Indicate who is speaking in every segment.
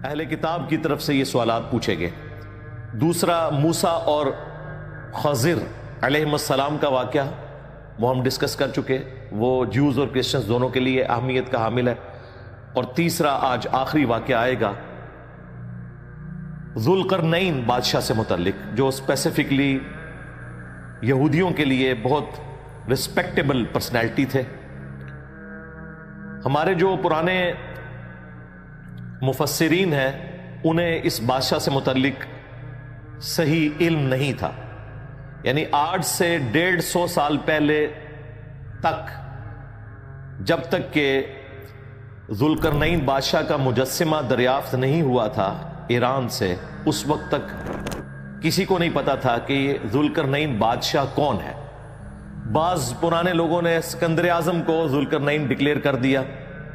Speaker 1: اہل کتاب کی طرف سے یہ سوالات پوچھے گئے۔ دوسرا موسیٰ اور خضر علیہ السلام کا واقعہ وہ ہم ڈسکس کر چکے، وہ جیوز اور کرسچنز دونوں کے لیے اہمیت کا حامل ہے۔ اور تیسرا آج آخری واقعہ آئے گا ذوالقرنین بادشاہ سے متعلق، جو اسپیسیفکلی یہودیوں کے لیے بہت رسپیکٹیبل پرسنالٹی تھے۔ ہمارے جو پرانے مفسرین ہیں انہیں اس بادشاہ سے متعلق صحیح علم نہیں تھا، یعنی آج سے 150 سال پہلے تک جب تک کہ ذوالقرنین بادشاہ کا مجسمہ دریافت نہیں ہوا تھا ایران سے، اس وقت تک کسی کو نہیں پتا تھا کہ یہ ذوالقرنین بادشاہ کون ہے۔ بعض پرانے لوگوں نے اسکندر اعظم کو ذوالقرنین ڈکلیئر کر دیا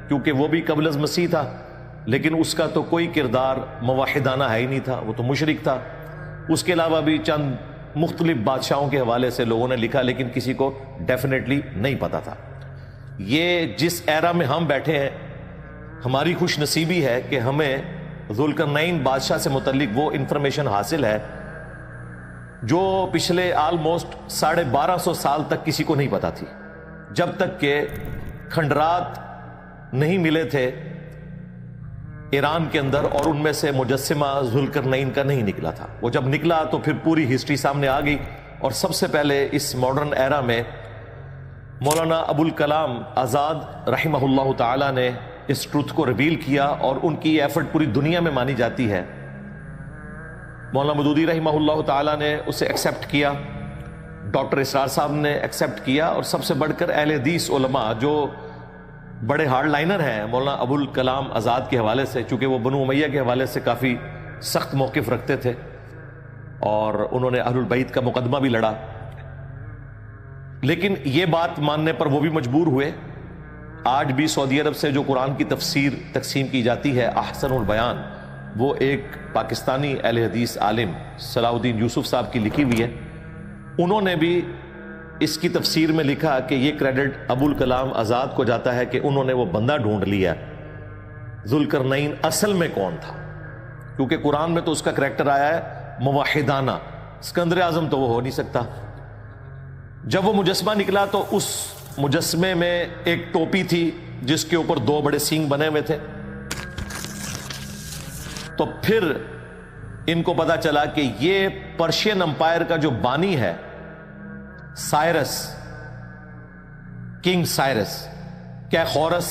Speaker 1: کیونکہ وہ بھی قبل از مسیح تھا، لیکن اس کا تو کوئی کردار موحدانہ ہے ہی نہیں تھا، وہ تو مشرک تھا۔ اس کے علاوہ بھی چند مختلف بادشاہوں کے حوالے سے لوگوں نے لکھا، لیکن کسی کو ڈیفینیٹلی نہیں پتا تھا۔ یہ جس ایرا میں ہم بیٹھے ہیں، ہماری خوش نصیبی ہے کہ ہمیں ذوالقرنین بادشاہ سے متعلق وہ انفارمیشن حاصل ہے جو پچھلے آلموسٹ 1250 سال تک کسی کو نہیں پتا تھی، جب تک کہ کھنڈرات نہیں ملے تھے ایران کے اندر اور ان میں سے مجسمہ ذوالقرنین کا نہیں نکلا تھا۔ وہ جب نکلا تو پھر پوری ہسٹری سامنے آ گئی، اور سب سے پہلے اس ماڈرن ایرا میں مولانا ابوالکلام آزاد رحمہ اللہ تعالی نے اس ٹروتھ کو ریویل کیا، اور ان کی ایفرٹ پوری دنیا میں مانی جاتی ہے۔ مولانا مودودی رحمہ اللہ تعالی نے اسے ایکسیپٹ کیا، ڈاکٹر اسرار صاحب نے ایکسیپٹ کیا، اور سب سے بڑھ کر اہل حدیث علماء جو بڑے ہارڈ لائنر ہیں مولانا ابوالکلام آزاد کے حوالے سے، چونکہ وہ بنو امیہ کے حوالے سے کافی سخت موقف رکھتے تھے اور انہوں نے اہل البیت کا مقدمہ بھی لڑا، لیکن یہ بات ماننے پر وہ بھی مجبور ہوئے۔ آج بھی سعودی عرب سے جو قرآن کی تفسیر تقسیم کی جاتی ہے احسن البیان، وہ ایک پاکستانی اہل حدیث عالم صلاح الدین یوسف صاحب کی لکھی ہوئی ہے۔ انہوں نے بھی اس کی تفسیر میں لکھا کہ یہ کریڈٹ ابوالکلام آزاد کو جاتا ہے کہ انہوں نے وہ بندہ ڈھونڈ لیا ذوالقرنین اصل میں کون تھا، کیونکہ قرآن میں تو اس کا کریکٹر آیا ہے موحدانہ، اسکندر اعظم تو وہ ہو نہیں سکتا۔ جب وہ مجسمہ نکلا تو اس مجسمے میں ایک ٹوپی تھی جس کے اوپر 2 بڑے سینگ بنے ہوئے تھے، تو پھر ان کو پتا چلا کہ یہ پرشین امپائر کا جو بانی ہے سائرس، کنگ سائرس، کیخورس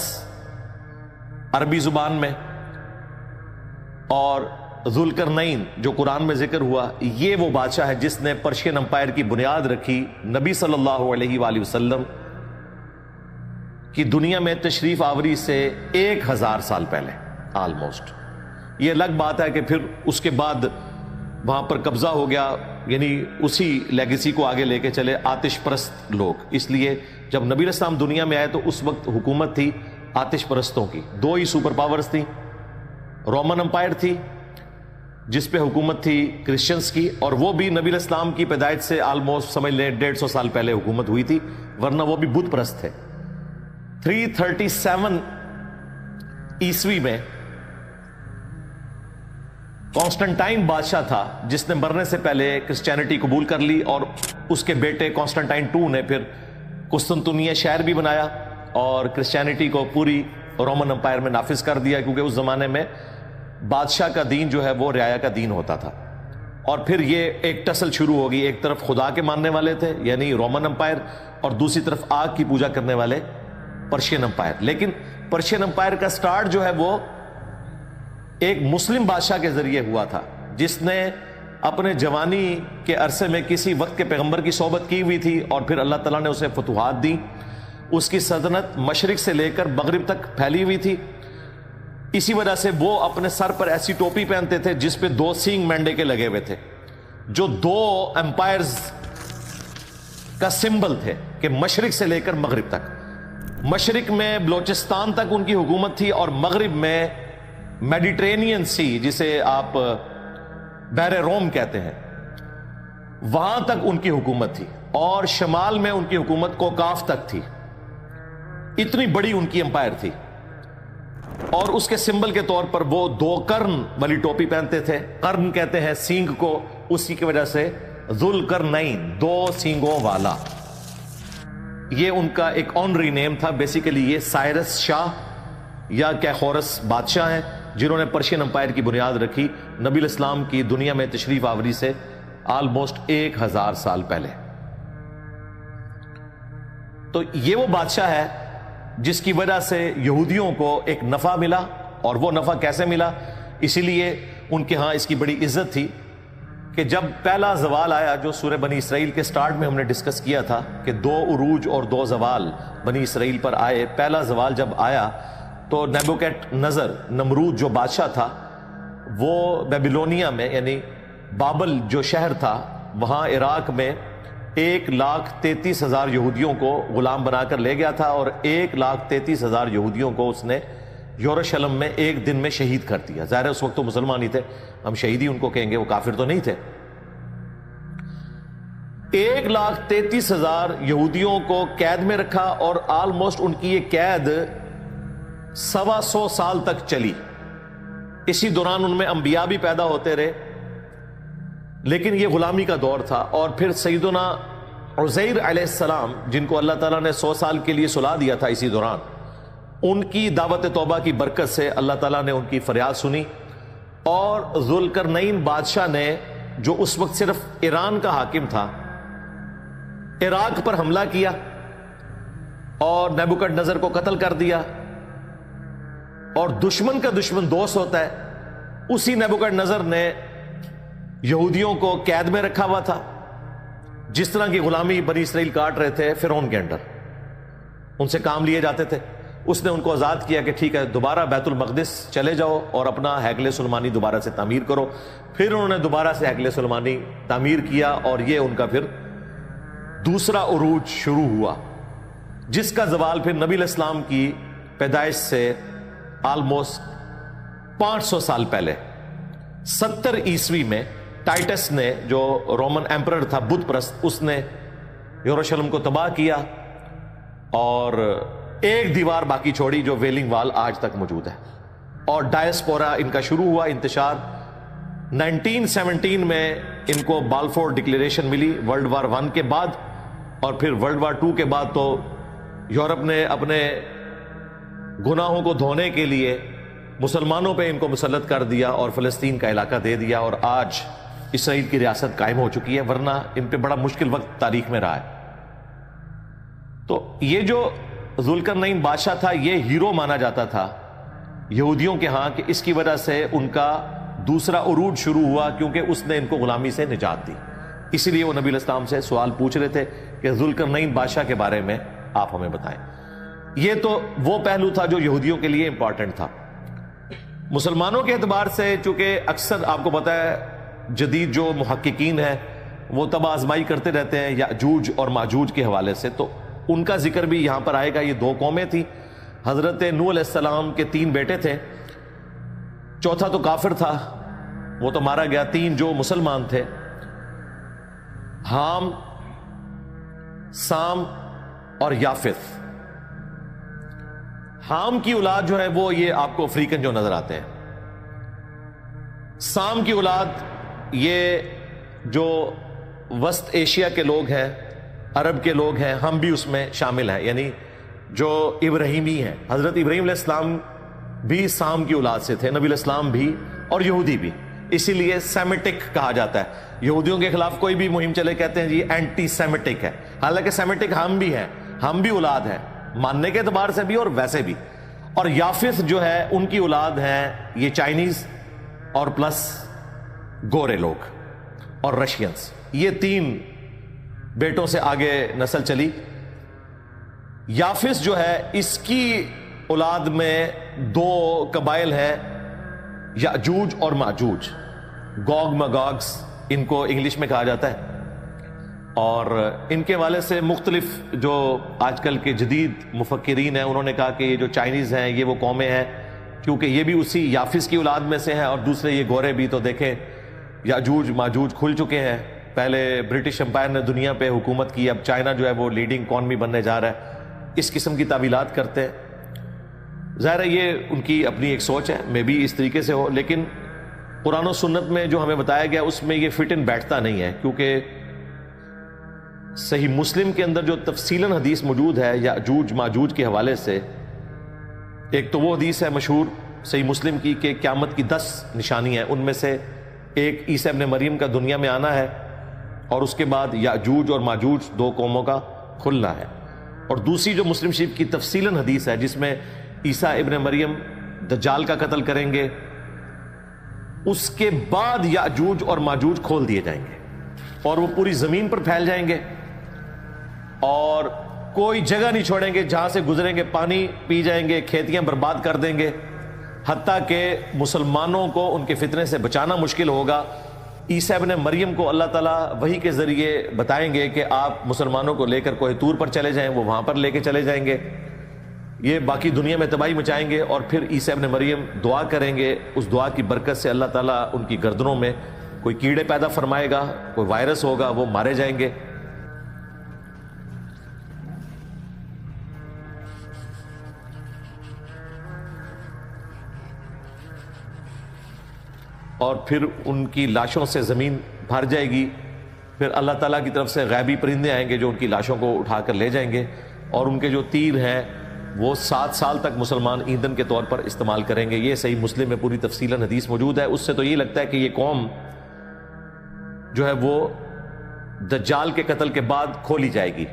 Speaker 1: عربی زبان میں، اور ذوالقرنین جو قرآن میں ذکر ہوا، یہ وہ بادشاہ ہے جس نے پرشین امپائر کی بنیاد رکھی نبی صلی اللہ علیہ وآلہ وسلم کی دنیا میں تشریف آوری سے 1000 سال پہلے آلموسٹ۔ یہ الگ بات ہے کہ پھر اس کے بعد وہاں پر قبضہ ہو گیا، یعنی اسی لیگیسی کو آگے لے کے چلے آتش پرست لوگ۔ اس لیے جب نبی علیہ السلام دنیا میں آئے تو اس وقت حکومت تھی آتش پرستوں کی، 2 ہی سپر پاورز تھیں، رومن امپائر تھی جس پہ حکومت تھی کرسچنز کی، اور وہ بھی نبی علیہ السلام کی پیدائش سے آلموسٹ سمجھ لیں 150 سال پہلے حکومت ہوئی تھی، ورنہ وہ بھی بت پرست تھے۔ 337 عیسوی میں کانسٹنٹائن بادشاہ تھا جس نے مرنے سے پہلے کرسچینٹی قبول کر لی، اور اس کے بیٹے کانسٹنٹائن 2 نے پھر قسطنطنیہ شہر بھی بنایا اور کرسچینٹی کو پوری رومن امپائر میں نافذ کر دیا، کیونکہ اس زمانے میں بادشاہ کا دین جو ہے وہ رعایا کا دین ہوتا تھا۔ اور پھر یہ ایک ٹسل شروع ہوگی، ایک طرف خدا کے ماننے والے تھے یعنی رومن امپائر، اور دوسری طرف آگ کی پوجا کرنے والے پرشین امپائر۔ لیکن پرشین امپائر کا سٹارٹ جو ہے وہ ایک مسلم بادشاہ کے ذریعے ہوا تھا جس نے اپنے جوانی کے عرصے میں کسی وقت کے پیغمبر کی صحبت کی ہوئی تھی، اور پھر اللہ تعالیٰ نے اسے فتوحات دی۔ اس کی سلطنت مشرق سے لے کر مغرب تک پھیلی ہوئی تھی، اسی وجہ سے وہ اپنے سر پر ایسی ٹوپی پہنتے تھے جس پہ 2 سینگ مینڈے کے لگے ہوئے تھے، جو 2 امپائرز کا سمبل تھے کہ مشرق سے لے کر مغرب تک۔ مشرق میں بلوچستان تک ان کی حکومت تھی، اور مغرب میں میڈیٹرینین سی جسے آپ بحر روم کہتے ہیں، وہاں تک ان کی حکومت تھی، اور شمال میں ان کی حکومت کوکاف تک تھی۔ اتنی بڑی ان کی امپائر تھی، اور اس کے سمبل کے طور پر وہ 2 قرن والی ٹوپی پہنتے تھے. قرن کہتے ہیں سینگ کو, اسی کی وجہ سے ذوالقرنین 2 سینگوں والا. یہ ان کا ایک آنری نیم تھا. بیسیکلی یہ سائرس شاہ یا کیخورس بادشاہ ہیں جنہوں نے پرشین امپائر کی بنیاد رکھی نبی الاسلام کی دنیا میں تشریف آوری سے آلموسٹ 1000 سال پہلے. تو یہ وہ بادشاہ ہے جس کی وجہ سے یہودیوں کو ایک نفع ملا. اور وہ نفع کیسے ملا؟ اسی لیے ان کے ہاں اس کی بڑی عزت تھی کہ جب پہلا زوال آیا, جو سورہ بنی اسرائیل کے سٹارٹ میں ہم نے ڈسکس کیا تھا کہ 2 عروج اور 2 زوال بنی اسرائیل پر آئے. پہلا زوال جب آیا تو نیبوکیڈ نظر, نمرود جو بادشاہ تھا, وہ بیبیلونیا میں یعنی بابل جو شہر تھا وہاں عراق میں 1,33,000 یہودیوں کو غلام بنا کر لے گیا تھا. اور 1,33,000 یہودیوں کو اس نے یروشلم میں ایک دن میں شہید کر دیا. ظاہر ہے اس وقت تو مسلمان ہی تھے, ہم شہید ہی ان کو کہیں گے, وہ کافر تو نہیں تھے. 1,33,000 یہودیوں کو قید میں رکھا اور آلموسٹ ان کی یہ قید 125 سال تک چلی. اسی دوران ان میں انبیاء بھی پیدا ہوتے رہے, لیکن یہ غلامی کا دور تھا. اور پھر سیدنا عزیر علیہ السلام, جن کو اللہ تعالیٰ نے 100 سال کے لیے سلا دیا تھا اسی دوران, ان کی دعوت توبہ کی برکت سے اللہ تعالیٰ نے ان کی فریاد سنی. اور ذوالقرنین بادشاہ نے, جو اس وقت صرف ایران کا حاکم تھا, عراق پر حملہ کیا اور نیبوکڈ نظر کو قتل کر دیا. اور دشمن کا دشمن دوست ہوتا ہے. اسی نیبوکڈ نظر نے یہودیوں کو قید میں رکھا ہوا تھا, جس طرح کی غلامی بنی اسرائیل کاٹ رہے تھے فرعون کے انڈر, ان سے کام لیے جاتے تھے. اس نے ان کو آزاد کیا کہ ٹھیک ہے دوبارہ بیت المقدس چلے جاؤ اور اپنا ہیکل سلیمانی دوبارہ سے تعمیر کرو. پھر انہوں نے دوبارہ سے ہیکل سلیمانی تعمیر کیا اور یہ ان کا پھر دوسرا عروج شروع ہوا, جس کا زوال پھر نبی الاسلام کی پیدائش سے آلموسٹ 500 سال پہلے 70 عیسوی میں ٹائٹس نے, جو رومن ایمپرر تھا بت پرست, اس نے یروشلم کو تباہ کیا اور ایک دیوار باقی چھوڑی جو ویلنگ وال آج تک موجود ہے. اور ڈائسپورا ان کا شروع ہوا انتشار. 1917 میں ان کو بالفور ڈکلیریشن ملی ورلڈ وار 1 کے بعد, اور پھر ورلڈ وار 2 کے بعد تو یورپ نے اپنے گناہوں کو دھونے کے لیے مسلمانوں پہ ان کو مسلط کر دیا اور فلسطین کا علاقہ دے دیا, اور آج اسرائیل کی ریاست قائم ہو چکی ہے. ورنہ ان پہ بڑا مشکل وقت تاریخ میں رہا ہے. تو یہ جو ذوالقرنین بادشاہ تھا یہ ہیرو مانا جاتا تھا یہودیوں کے ہاں, کہ اس کی وجہ سے ان کا دوسرا عروج شروع ہوا, کیونکہ اس نے ان کو غلامی سے نجات دی. اسی لیے وہ نبی الاسلام سے سوال پوچھ رہے تھے کہ ذوالقرنین بادشاہ کے بارے میں آپ ہمیں بتائیں. یہ تو وہ پہلو تھا جو یہودیوں کے لیے امپورٹنٹ تھا. مسلمانوں کے اعتبار سے چونکہ اکثر آپ کو پتا ہے جدید جو محققین ہیں وہ تباہ آزمائی کرتے رہتے ہیں یاجوج اور ماجوج کے حوالے سے, تو ان کا ذکر بھی یہاں پر آئے گا. یہ 2 قومیں تھیں. حضرت نوح علیہ السلام کے 3 بیٹے تھے, چوتھا تو کافر تھا, وہ تو مارا گیا. 3 جو مسلمان تھے, حام, سام اور یافث. حام کی اولاد جو ہے وہ یہ آپ کو افریقن جو نظر آتے ہیں. سام کی اولاد یہ جو وسط ایشیا کے لوگ ہیں, عرب کے لوگ ہیں, ہم بھی اس میں شامل ہیں, یعنی جو ابراہیمی ہیں. حضرت ابراہیم علیہ السلام بھی سام کی اولاد سے تھے, نبی الاسلام بھی اور یہودی بھی. اسی لیے سیمیٹک کہا جاتا ہے. یہودیوں کے خلاف کوئی بھی مہم چلے کہتے ہیں جی اینٹی سیمیٹک ہے, حالانکہ سیمیٹک ہم بھی ہیں, ہم بھی اولاد ہیں ماننے کے اعتبار سے بھی اور ویسے بھی. اور یافث جو ہے ان کی اولاد ہیں یہ چائنیز اور پلس گورے لوگ اور رشینز. یہ 3 بیٹوں سے آگے نسل چلی. یافث جو ہے اس کی اولاد میں 2 قبائل ہیں, یاجوج اور ماجوج, گوگ مگوگس ان کو انگلش میں کہا جاتا ہے. اور ان کے والے سے مختلف جو آج کل کے جدید مفکرین ہیں انہوں نے کہا کہ یہ جو چائنیز ہیں یہ وہ قومیں ہیں, کیونکہ یہ بھی اسی یافث کی اولاد میں سے ہیں. اور دوسرے یہ گورے بھی, تو دیکھیں یاجوج ماجوج کھل چکے ہیں. پہلے برٹش امپائر نے دنیا پہ حکومت کی, اب چائنا جو ہے وہ لیڈنگ اکانومی بننے جا رہا ہے. اس قسم کی تعویلات کرتے ہیں. ظاہر ہے یہ ان کی اپنی ایک سوچ ہے، میں بھی اس طریقے سے ہو، لیکن قرآن و سنت میں جو ہمیں بتایا گیا اس میں یہ فٹ ان بیٹھتا نہیں ہے، کیونکہ صحیح مسلم کے اندر جو تفصیلاً حدیث موجود ہے یاجوج ماجوج کے حوالے سے، ایک تو وہ حدیث ہے مشہور صحیح مسلم کی کہ قیامت کی 10 نشانی ہیں، ان میں سے ایک عیسیٰ ابن مریم کا دنیا میں آنا ہے، اور اس کے بعد یاجوج اور ماجوج 2 قوموں کا کھلنا ہے، اور دوسری جو مسلم شریف کی تفصیلاً حدیث ہے جس میں عیسیٰ ابن مریم دجال کا قتل کریں گے، اس کے بعد یاجوج اور ماجوج کھول دیے جائیں گے اور وہ پوری زمین پر پھیل جائیں گے اور کوئی جگہ نہیں چھوڑیں گے، جہاں سے گزریں گے پانی پی جائیں گے، کھیتیاں برباد کر دیں گے، حتیٰ کہ مسلمانوں کو ان کے فتنے سے بچانا مشکل ہوگا۔ عیسیٰ ابن مریم کو اللہ تعالیٰ وحی کے ذریعے بتائیں گے کہ آپ مسلمانوں کو لے کر کوہ طور پر چلے جائیں، وہ وہاں پر لے کے چلے جائیں گے، یہ باقی دنیا میں تباہی مچائیں گے، اور پھر عیسیٰ ابن مریم دعا کریں گے، اس دعا کی برکت سے اللہ تعالیٰ ان کی گردنوں میں کوئی کیڑے پیدا فرمائے گا، کوئی وائرس ہوگا، وہ مارے جائیں گے۔ اور پھر ان کی لاشوں سے زمین بھر جائے گی، پھر اللہ تعالیٰ کی طرف سے غیبی پرندے آئیں گے جو ان کی لاشوں کو اٹھا کر لے جائیں گے، اور ان کے جو تیر ہیں وہ 7 سال تک مسلمان ایندھن کے طور پر استعمال کریں گے۔ یہ صحیح مسلم میں پوری تفصیلاً حدیث موجود ہے۔ اس سے تو یہ لگتا ہے کہ یہ قوم جو ہے وہ دجال کے قتل کے بعد کھولی جائے گی۔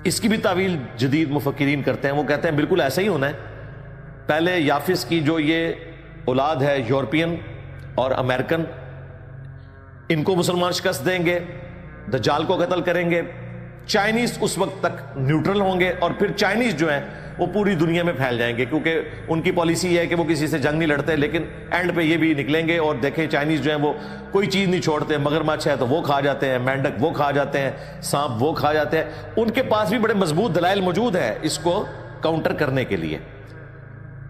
Speaker 1: اس کی بھی تعویل جدید مفکرین کرتے ہیں، وہ کہتے ہیں بالکل ایسا ہی ہونا ہے، پہلے یافس کی جو یہ اولاد ہے یورپین اور امریکن، ان کو مسلمان شکست دیں گے، دجال کو قتل کریں گے، چائنیز اس وقت تک نیوٹرل ہوں گے، اور پھر چائنیز جو ہیں وہ پوری دنیا میں پھیل جائیں گے، کیونکہ ان کی پالیسی یہ ہے کہ وہ کسی سے جنگ نہیں لڑتے، لیکن اینڈ پہ یہ بھی نکلیں گے۔ اور دیکھیں چائنیز جو ہیں وہ کوئی چیز نہیں چھوڑتے، مگرمچھ ہے تو وہ کھا جاتے ہیں، مینڈک وہ کھا جاتے ہیں، سانپ وہ کھا جاتے ہیں، ان کے پاس بھی بڑے مضبوط دلائل موجود ہے اس کو کاؤنٹر کرنے کے لیے،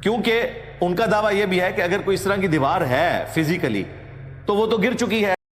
Speaker 1: کیونکہ ان کا دعویٰ یہ بھی ہے کہ اگر کوئی اس طرح کی دیوار ہے فزیکلی تو وہ تو گر چکی ہے۔